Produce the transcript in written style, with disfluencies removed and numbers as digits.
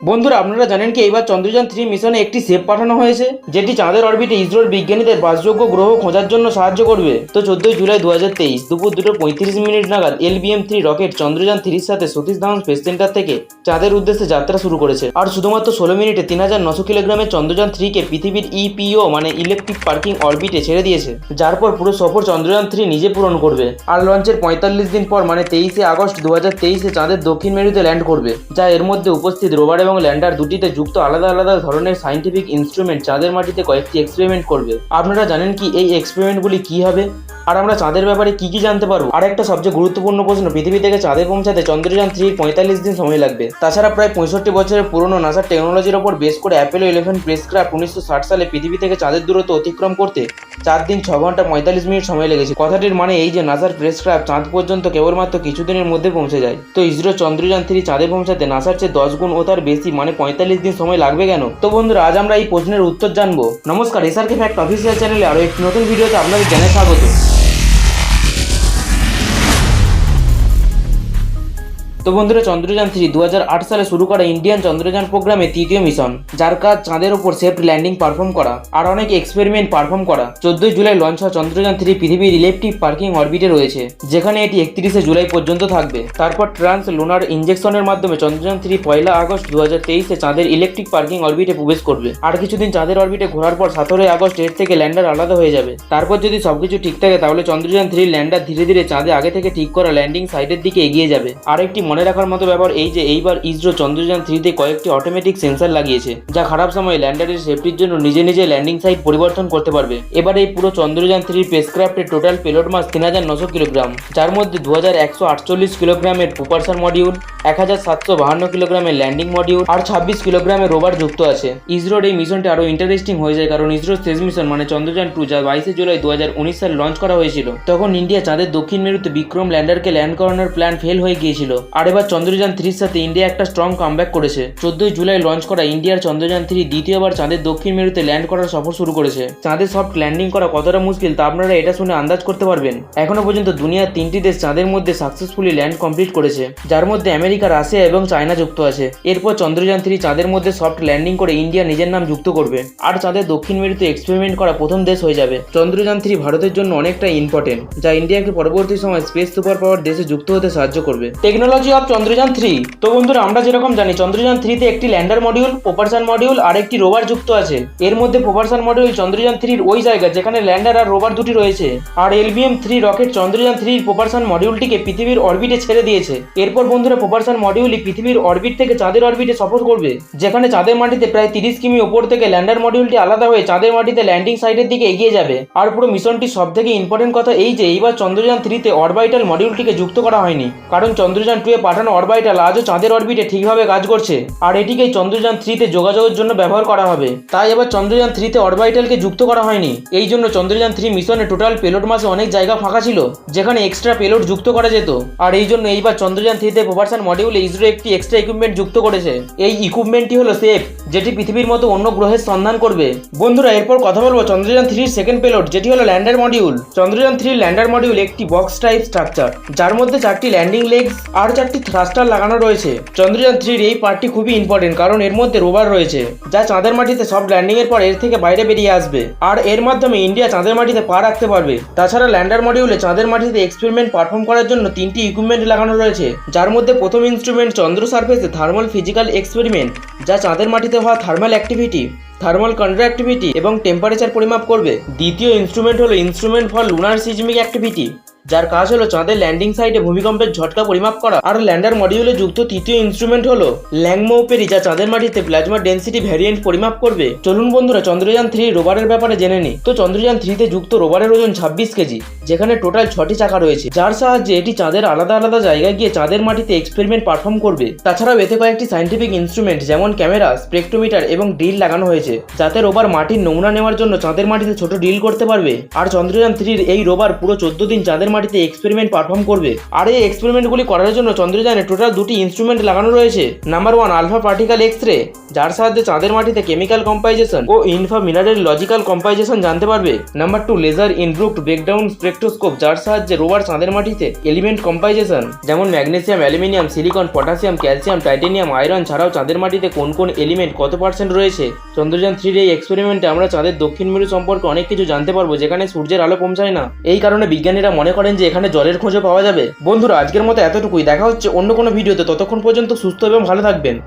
বন্ধুরা আপনারা জানেন কি এইবার চন্দ্রযান 3 মিশনে একটি সেপ পাঠানো হয়েছে যেটি চাঁদের অরবিটে ইসরোর বিজ্ঞানীদের বাসযোগ্য গ্রহ খোঁজার জন্য সাহায্য করবে। তো 14 জুলাই 2023 দুপুর 2:35 নাগাদ LBM-3 রকেট চন্দ্রযান 3 এর সাথে সতীশ ধাওয়ান স্পেস সেন্টার থেকে চাঁদের উদ্দেশ্যে যাত্রা শুরু করেছে। আর শুধুমাত্র 16 মিনিটে 3900 কিলোগ্রামের চন্দ্রযান 3 কে পৃথিবীর EPO মানে ইলেকট্রিক পার্কিং অরবিটে ছেড়ে দিয়েছে, যার পর পুরো সফর চন্দ্রযান 3 নিজে পূরণ করবে। আর লঞ্চের 45 দিন পর মানে 23 আগস্ট 2023 চাঁদের দক্ষিণ মেরুতে ল্যান্ড করবে, যা এর মধ্যে উপস্থিত রোভার এবং ল্যান্ডার দুটিতে যুক্ত আলাদা আলাদা ধরনের সাইন্টিফিক ইনস্ট্রুমেন্ট চাঁদের মাটিতে কয়েকটি এক্সপেরিমেন্ট করবে। আপনারা জানেন কি এই এক্সপেরিমেন্টগুলি কি হবে আর আমরা চাঁদের ব্যাপারে কি কি জানতে পারবো? আর একটা সবচেয়ে গুরুত্বপূর্ণ প্রশ্ন, পৃথিবী থেকে চাঁদে পৌঁছাতে চন্দ্রযান 3 45 দিন সময় লাগবে। তাছাড়া প্রায় 65 বছরের পুরনো নাসার টেকনোলজির ওপর বেস করে অ্যাপোলো 11 স্পেসক্রাফট 1960 সালে পৃথিবী থেকে চাঁদের দূরত্ব অতিক্রম করতে 4 দিন 6 ঘন্টা 45 মিনিট সময় লেগেছে। কথাটির মানে এই যে নাসার স্পেসক্রাফট চাঁদ পর্যন্ত কেবলমাত্র কিছুদিনের মধ্যে পৌঁছে যায়। তো ইসরো চন্দ্রযান 3 চাঁদে পৌঁছাতে নাসার চেয়ে 10 গুণ ও তার বেশি মানে 45 দিন সময় লাগবে কেন? তো বন্ধুরা আজ আমরা এই প্রশ্নের উত্তর জানবো। নমস্কার, এসআরকে ফ্যাক্ট অফিসিয়াল চ্যানেলে আরো একটি নতুন ভিডিওতে আপনাদের জানাই স্বাগত। তো বন্ধুরা চন্দ্রযান 3 2008 সালে শুরু করা ইন্ডিয়ান চন্দ্রযান প্রোগ্রামে তৃতীয় মিশন, যার কাজ চাঁদের উপর সেফ ল্যান্ডিং পারফর্ম করা আর অনেক এক্সপেরিমেন্ট পারফর্ম করা। 14 জুলাই লঞ্চ হওয়া চন্দ্রযান 3 পৃথিবীর ইলেকট্রিক পার্কিং অরবিটে রয়েছে, যেখানে এটি 31 জুলাই পর্যন্ত থাকবে। তারপর ট্রান্স লুনার ইনজেকশনের মাধ্যমে চন্দ্রযান 3 1 আগস্ট 2023 চাঁদের ইলেকট্রিক পার্কিং অরবিটে প্রবেশ করবে। আর কিছুদিন চাঁদের অরবিটে ঘোরার পর 17 আগস্ট এর থেকে ল্যান্ডার আলাদা হয়ে যাবে। তারপর যদি সবকিছু ঠিক থাকে তাহলে চন্দ্রযান 3 ল্যান্ডার ধীরে ধীরে চাঁদে আগে থেকে ঠিক করা ল্যান্ডিং সাইটের দিকে এগিয়ে যাবে। আরেকটি মনে রাখার মতো ব্যাপার এই যে এইবার ইসরো চন্দ্রযান 3 তে কয়েকটি অটোমেটিক সেন্সর লাগিয়েছে, যা খারাপ সময়ে ল্যান্ডারের সেফটির জন্য নিজে নিজে ল্যান্ডিং সাইট পরিবর্তন করতে পারবে। এবার এই পুরো চন্দ্রযান 3 স্পেসক্রাফটের টোটাল পেলোড মাস 3900 কিলোগ্রাম, যার মধ্যে 2148 কিলোগ্রামের প্রোপালসার মডিউল, 1752 কিলোগ্রামের ল্যান্ডিং মডিউল আর 26 কিলোগ্রামের রোভার যুক্ত আছে। ইসরোর এই মিশনটি আরো ইন্টারেস্টিং হয়ে যায় কারণ ইসরোর শেষ মিশন মানে চন্দ্রযান 2 যা 22 জুলাই 2019 সালে লঞ্চ করা হয়েছিল, তখন ইন্ডিয়া চাঁদের দক্ষিণ মেরুতে বিক্রম ল্যান্ডারকে ল্যান্ড করানোর প্ল্যান ফেল হয়ে গিয়েছিল। আর এবার চন্দ্রযান 3 এর সাথে ইন্ডিয়া একটা স্ট্রং কামব্যাক করেছে। 14 জুলাই লঞ্চ করা ইন্ডিয়ার চন্দ্রযান 3 দ্বিতীয়বার চাঁদের দক্ষিণ মেরুতে ল্যান্ড করার সফর শুরু করেছে। চাঁদে সফট ল্যান্ডিং করা কতটা মুশকিল তা আপনারা এটা শুনে আন্দাজ করতে পারবেন। এখনো পর্যন্ত দুনিয়ার 3টি দেশ চাঁদের মধ্যে সাকসেসফুলি ল্যান্ড কমপ্লিট করেছে, যার মধ্যে আমেরিকা, রাশিয়া এবং চায়না যুক্ত আছে। এরপর চন্দ্রযান 3 চাঁদের মধ্যে সফট ল্যান্ডিং করে ইন্ডিয়া নিজের নাম যুক্ত করবে আর চাঁদের দক্ষিণ মেরুতে এক্সপেরিমেন্ট করা প্রথম দেশ হয়ে যাবে। চন্দ্রযান 3 ভারতের জন্য অনেকটা ইম্পর্টেন্ট, যা ইন্ডিয়াকে পরবর্তী সময় স্পেস সুপার পাওয়ার দেশে যুক্ত হতে সাহায্য করবে। Technology of Chandrayaan 3। তো বন্ধুরা আমরা যেরকম জানি চন্দ্রযান 3 তে একটি ল্যান্ডার মডিউল, প্রোপালসান মডিউল আর একটি রোভার যুক্ত আছে। এর মধ্যে প্রোপালসান মডিউল চন্দ্রযান 3 ওই জায়গা যেখানে ল্যান্ডার আর রোভার দুটি রয়েছে। আর LBM-3 রকেট চন্দ্রযান 3 প্রোপালসান মডিউলটিকে পৃথিবীর অরবিটে ছেড়ে দিয়েছে। এরপর বন্ধুরা প্রোপালসান মডিউলই পৃথিবীর অরবিট থেকে চাঁদের অরবিটে সফর করবে, যেখানে চাঁদের মাটিতে প্রায় 30 কিমি ওপর থেকে ল্যান্ডার মডিউলটি আলাদা হয়ে চাঁদের মাটিতে ল্যান্ডিং সাইটের দিকে এগিয়ে যাবে। আর পুরো মিশনটি সবথেকে ইম্পর্টেন্ট কথা এই যে এইবার চন্দ্রযান 3 তে অরবিটাল মডিউলটিকে যুক্ত করা হয়নি, কারণ চন্দ্রযান 2 এ পাঠানো অরবিটাল আজও চাঁদের অরবিটে ঠিকভাবে কাজ করছে আর এটিকেই চন্দ্রযান 3 তে যোগাযোগের জন্য ব্যবহার করা হবে। তাই এবার চন্দ্রযান 3 তে অরবিটালকে যুক্ত করা হয়নি। এই জন্য চন্দ্রযান 3 মিশনে টোটাল পেলোড মাসে অনেক জায়গা ফাঁকা ছিল যেখানে এক্সট্রা পেলোড যুক্ত করা যেত। আর এই জন্য এইবার চন্দ্রযান 3 তে প্রোপালসান মডিউলে ইসরো একটি এক্সট্রা ইকুইপমেন্ট যুক্ত করেছে। এই ইকুইপমেন্টটি হলো সেফ, যেটি পৃথিবীর মতো অন্য গ্রহের সন্ধান করবে। বন্ধুরা এরপর কথা বলবো চন্দ্রযান 3 সেকেন্ড পেলোড, যেটি হলো lander module. Chandrayaan 3 lander module একটি বক্স টাইপ স্ট্রাকচার, যার মধ্যে 4টি ল্যান্ডিং লেগস আর 4টি থ্রাস্টার লাগানো রয়েছে। চন্দ্রযান 3 এই পার্টটি খুবই ইম্পর্টেন্ট কারণ এর মধ্যে রোভার রয়েছে, যা চাঁদের মাটিতে সফট ল্যান্ডিং এর পর এর থেকে বাইরে বেরিয়ে আসবে আর এর মাধ্যমে ইন্ডিয়া চাঁদের মাটিতে পা রাখতে পারবে। তাছাড়া ল্যান্ডার মডিউলে চাঁদের মাটিতে এক্সপেরিমেন্ট পারফর্ম করার জন্য 3টি ইকুইপমেন্ট লাগানো রয়েছে, যার মধ্যে প্রথম ইনস্ট্রুমেন্ট চন্দ্র সারফেসে থার্মাল ফিজিক্যাল এক্সপেরিমেন্ট, যা চাঁদের মাটিতে হওয়া থার্মাল অ্যাক্টিভিটি, থার্মাল কন্ডাক্টিভিটি এবং টেম্পারেচার পরিমাপ করবে। দ্বিতীয় ইনস্ট্রুমেন্ট হলো instrument for lunar seismic activity, যার কাজ হলো চাঁদের ল্যান্ডিং সাইটে ভূমিকম্পের ঝটকা পরিমাপ করা। আর ল্যান্ডার মডিউলে যুক্ত তৃতীয় ইনস্ট্রুমেন্ট হলো ল্যাংমোপেরি, যা চাঁদের মাটিতে প্লাজমা ডেন্সিটি ভ্যারিয়েন্ট পরিমাপ করবে। চলুন বন্ধুরা চন্দ্রযান 3 রোভারের ব্যাপারে জেনে নিই। তো চন্দ্রযান 3 তে যুক্ত রোভারের ওজন 26 কেজি, যেখানে টোটাল 6টি চাকা রয়েছে, যার সাহায্যে এটি চাঁদের আলাদা আলাদা জায়গায় গিয়ে চাঁদের মাটিতে এক্সপেরিমেন্ট পারফর্ম করবে। তাছাড়াও এতে কয়েকটি সাইন্টিফিক ইনস্ট্রুমেন্ট যেমন ক্যামেরা, স্পেকট্রোমিটার এবং ড্রিল লাগানো হয়েছে, যাতে রোভার মাটির নমুনা নেওয়ার জন্য চাঁদের মাটিতে ছোট ড্রিল করতে পারবে। আর চন্দ্রযান 3 এই রোভার পুরো 14 দিন চাঁদের মাটিতে এক্সপেরিমেন্ট পারফর্ম করবে। আর এই এক্সপেরিমেন্টগুলি করার জন্য চন্দ্রযানে টোটাল দুটি ইনস্ট্রুমেন্ট লাগানো রয়েছে। নাম্বার 1 আলফা পার্টিকেল এক্স-রে, যার সাহায্যে চাঁদের মাটিতে কেমিক্যাল কম্পাইজেশন ও ইনফ্রা মিনারেল লজিক্যাল কম্পাইজেশন জানতে পারবে। নাম্বার 2 লেজার ইনব্রুকড ব্রেকডাউন স্পেকট্রোস্কোপ, যার সাহায্যে রোভার চাঁদের মাটিতে এলিমেন্ট কম্পাইজেশন যেমন magnesium, aluminium, silicon, potassium, calcium, titanium, iron ছাড়াও চাঁদের মাটিতে কোন কোন এলিমেন্ট কত পার্সেন্ট রয়েছে। চন্দ্রযান 3 এই এক্সপেরিমেন্টে আমরা চাঁদের দক্ষিণ মেরু সম্পর্কে অনেক কিছু জানতে পারবো, যেখানে সূর্যের আলো পৌঁছায় না। এই কারণে বিজ্ঞানীরা মনে করেন যে এখানে জলের খোঁজও পাওয়া যাবে। বন্ধুরা, আজকের মতো এতটুকুই। দেখা হচ্ছে অন্য কোনো ভিডিওতে। ততক্ষণ পর্যন্ত সুস্থ এবং ভালো থাকবেন।